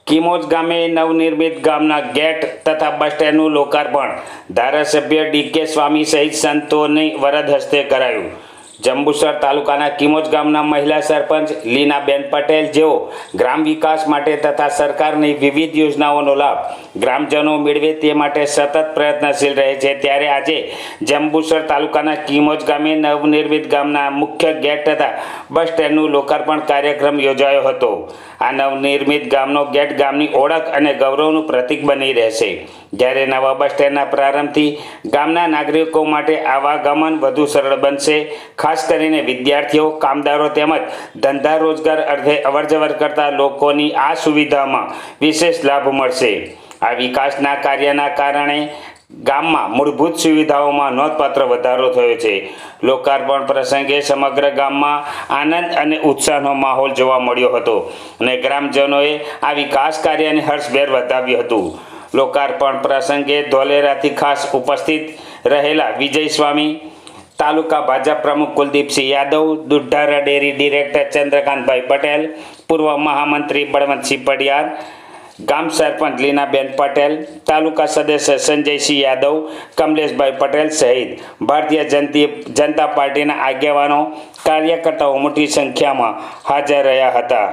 કિમોજ ગામે નવનિર્મિત ગામના ગેટ તથા બસ સ્ટેન્ડનું લોકાર્પણ ધારાસભ્ય ડીકે સ્વામી સહિત સંતોની વરદ હસ્તે કરાયું। જંબુસર તાલુકાના કિમોજ ગામના મહિલા સરપંચ લીનાબેન પટેલ જેઓ ગ્રામ વિકાસ માટે તથા સરકારની વિવિધ યોજનાઓનો લાભ ગ્રામજનો મેળવે તે માટે સતત પ્રયત્નશીલ રહે છે, ત્યારે આજે જંબુસર તાલુકાના કિમોજ ગામે નવનિર્મિત ગામના મુખ્ય ગેટ તથા બસ સ્ટેન્ડનું લોકાર્પણ કાર્યક્રમ યોજાયો હતો। આ નવનિર્મિત ગામનો ગેટ ગામની ઓળખ અને ગૌરવનું પ્રતીક બની રહેશે, જ્યારે નવા બસ સ્ટેન્ડના પ્રારંભથી ગામના નાગરિકો માટે આવાગમન વધુ સરળ બનશે। ખાસ કરીને વિદ્યાર્થીઓ, કામદારો તેમજ ધંધા રોજગાર અર્થે અવરજવર કરતા લોકોની આ સુવિધામાં વિશેષ લાભ મળશે। આ વિકાસના કાર્યના કારણે ગામમાં મૂળભૂત સુવિધાઓમાં નોંધપાત્ર વધારો થયો છે। લોકાર્પણ પ્રસંગે સમગ્ર ગામમાં આનંદ અને ઉત્સાહનો માહોલ જોવા મળ્યો હતો અને ગ્રામજનોએ આ વિકાસ કાર્યને હર્ષભેર વધાવ્યું હતું। લોકાર્પણ પ્રસંગે ધોલેરાથી ખાસ ઉપસ્થિત રહેલા વિજય સ્વામી, તાલુકા ભાજપ પ્રમુખ કુલદીપસિંહ યાદવ, દુધારા ડેરી ડિરેક્ટર ચંદ્રકાંતભાઈ પટેલ, પૂર્વ મહામંત્રી બળવંતસિંહ પડિયાર, ગામ સરપંચ લીનાબેન પટેલ, તાલુકા સદસ્ય સંજયસિંહ યાદવ, કમલેશભાઈ પટેલ સહિત ભારતીય જનતા પાર્ટીના આગેવાનો, કાર્યકર્તાઓ મોટી સંખ્યામાં હાજર રહ્યા હતા।